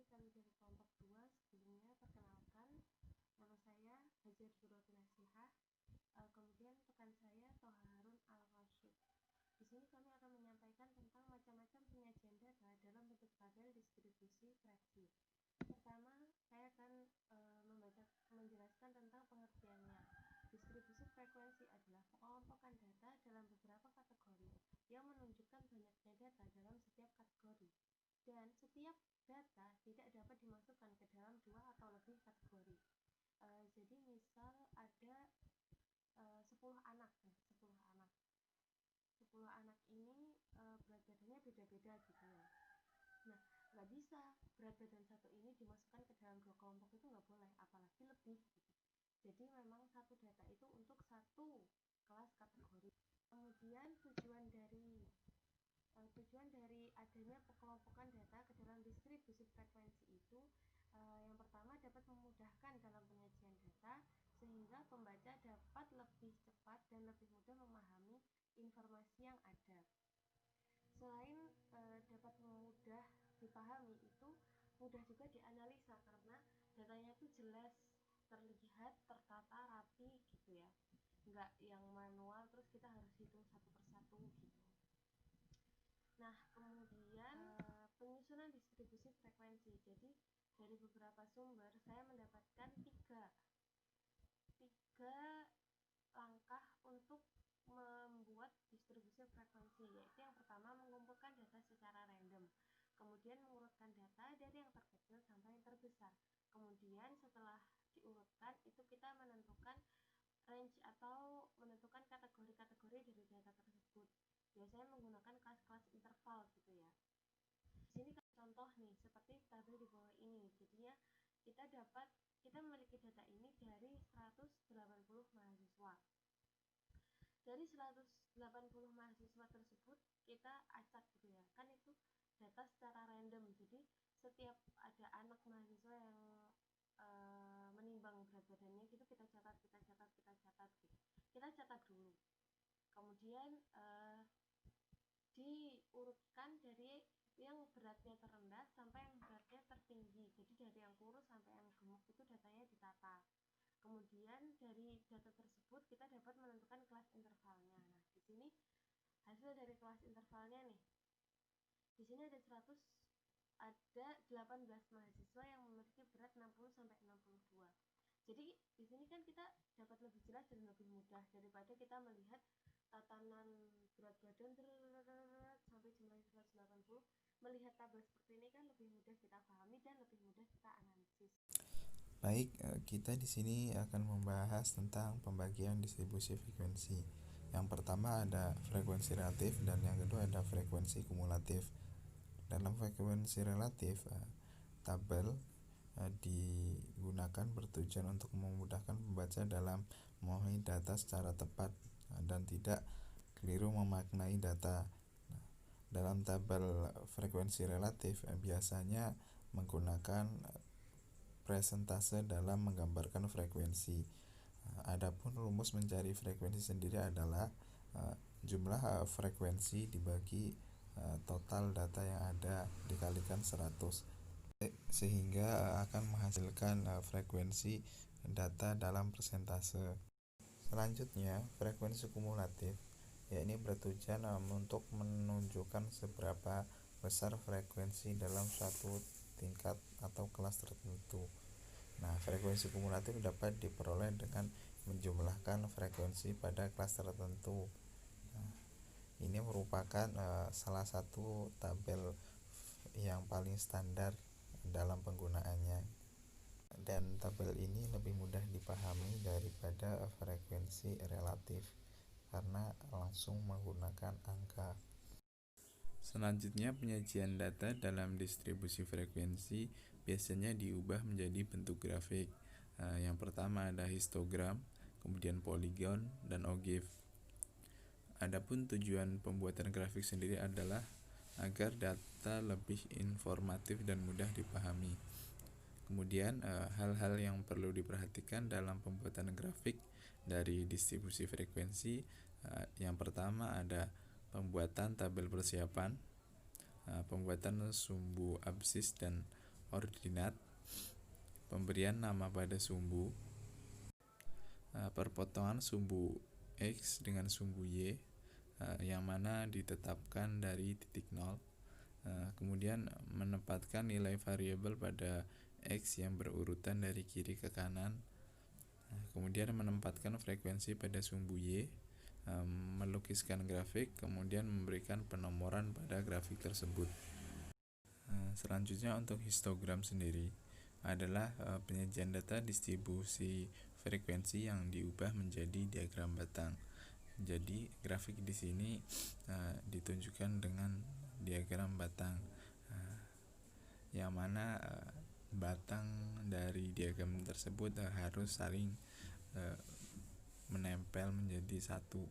ini kami dari kelompok 2. Sebelumnya perkenalkan, nama saya Hajar Surati Nasihah, kemudian rekan saya Toha Harun Al-Rashid. Di sini kami akan menyampaikan tentang macam-macam penyajian data dalam bentuk tabel distribusi fraksi. Pertama, saya akan menjelaskan tentang pengertiannya. Distribusi frekuensi adalah pengelompokan data dalam beberapa kategori yang menunjukkan banyaknya data dalam setiap kategori. Dan setiap data tidak dapat dimasukkan ke dalam 2 atau lebih kategori. Jadi misal ada 10 anak. 10 anak ini berat badannya beda-beda gitu ya. Nah, nggak bisa berat badan satu ini dimasukkan ke dalam 2 kelompok, itu nggak boleh, apalagi lebih gitu. Jadi memang satu data itu untuk satu kelas kategori. Kemudian tujuan dari adanya pengelompokan data ke dalam distribusi frekuensi itu, yang pertama dapat memudahkan dalam penyajian data sehingga pembaca dapat lebih cepat dan lebih mudah memahami informasi yang ada. Selain dapat mudah dipahami, itu mudah juga dianalisa karena datanya itu jelas, terlihat, tertata, rapi gitu ya, nggak yang manual terus kita harus hitung satu persatu gitu. Nah, kemudian penyusunan distribusi frekuensi. Jadi dari beberapa sumber saya mendapatkan tiga langkah untuk membuat distribusi frekuensi, yaitu yang pertama mengumpulkan data secara random, kemudian mengurutkan data dari yang terkecil sampai yang terbesar. Kemudian setelah diurutkan itu kita menentukan range atau menentukan kategori-kategori dari data tersebut. Biasanya menggunakan kelas-kelas interval gitu ya. Di sini contoh nih seperti tabel di bawah ini. Jadinya kita memiliki data ini dari 180 mahasiswa. Dari 180 mahasiswa tersebut kita acak gitu ya. Kan itu data secara random. Jadi setiap ada anak mahasiswa yang menimbang berat badannya gitu kita catat gitu. Kita catat dulu. Kemudian diurutkan dari yang beratnya terendah sampai yang beratnya tertinggi. Jadi dari yang kurus sampai yang gemuk itu datanya ditata. Kemudian dari data tersebut kita dapat menentukan kelas intervalnya. Nah, di sini hasil dari kelas intervalnya nih. Di sini ada 18 mahasiswa yang memiliki berat 60 sampai 62. Jadi di sini kan kita dapat lebih jelas dan lebih mudah daripada kita melihat tatanan berat badan sampai jumlah 180. Melihat tabel seperti ini kan lebih mudah kita pahami dan lebih mudah kita analisis. Baik, kita di sini akan membahas tentang pembagian distribusi frekuensi. Yang pertama ada frekuensi relatif dan yang kedua ada frekuensi kumulatif. Dalam frekuensi relatif, tabel digunakan bertujuan untuk memudahkan pembaca dalam memahami data secara tepat dan tidak keliru memaknai data. Dalam tabel frekuensi relatif biasanya menggunakan presentase dalam menggambarkan frekuensi. Adapun rumus mencari frekuensi sendiri adalah jumlah frekuensi dibagi total data yang ada dikalikan 100 sehingga akan menghasilkan frekuensi data dalam persentase. Selanjutnya, frekuensi kumulatif yakni bertujuan untuk menunjukkan seberapa besar frekuensi dalam suatu tingkat atau kelas tertentu. Nah, frekuensi kumulatif dapat diperoleh dengan menjumlahkan frekuensi pada kelas tertentu. Nah, ini merupakan salah satu tabel yang paling standar dalam penggunaannya. Dan tabel ini lebih mudah dipahami daripada frekuensi relatif karena langsung menggunakan angka. Selanjutnya, penyajian data dalam distribusi frekuensi biasanya diubah menjadi bentuk grafik. Yang pertama ada histogram, kemudian poligon, dan ogive. Adapun tujuan pembuatan grafik sendiri adalah agar data lebih informatif dan mudah dipahami. Kemudian hal-hal yang perlu diperhatikan dalam pembuatan grafik dari distribusi frekuensi, yang pertama ada pembuatan tabel persiapan, pembuatan sumbu absis dan ordinat, pemberian nama pada sumbu, perpotongan sumbu X dengan sumbu Y yang mana ditetapkan dari titik nol, kemudian menempatkan nilai variabel pada X yang berurutan dari kiri ke kanan, kemudian menempatkan frekuensi pada sumbu Y, melukiskan grafik, kemudian memberikan penomoran pada grafik tersebut. Selanjutnya untuk histogram sendiri adalah penyajian data distribusi frekuensi yang diubah menjadi diagram batang. Jadi grafik di sini ditunjukkan dengan diagram batang, yang mana batang dari diagram tersebut harus saling menempel menjadi satu.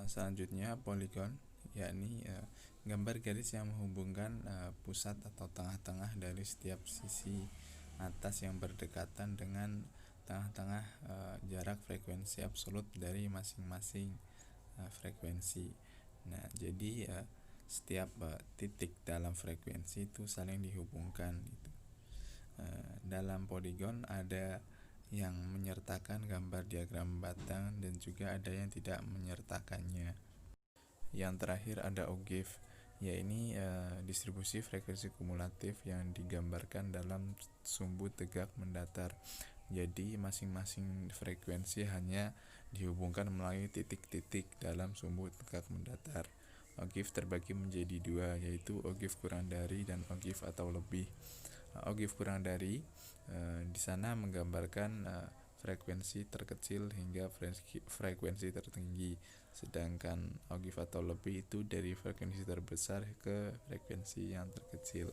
Selanjutnya poligon, yakni gambar garis yang menghubungkan pusat atau tengah-tengah dari setiap sisi atas yang berdekatan dengan tengah-tengah jarak frekuensi absolut dari masing-masing frekuensi. Nah, jadi setiap titik dalam frekuensi itu saling dihubungkan gitu. Dalam poligon ada yang menyertakan gambar diagram batang dan juga ada yang tidak menyertakannya. Yang terakhir ada ogive, yaitu distribusi frekuensi kumulatif yang digambarkan dalam sumbu tegak mendatar. Jadi masing-masing frekuensi hanya dihubungkan melalui titik-titik dalam sumbu tegak mendatar. Ogive terbagi menjadi dua, yaitu ogive kurang dari dan ogive atau lebih. Ogive kurang dari di sana menggambarkan frekuensi terkecil hingga frekuensi tertinggi, sedangkan ogive atau lebih itu dari frekuensi terbesar ke frekuensi yang terkecil.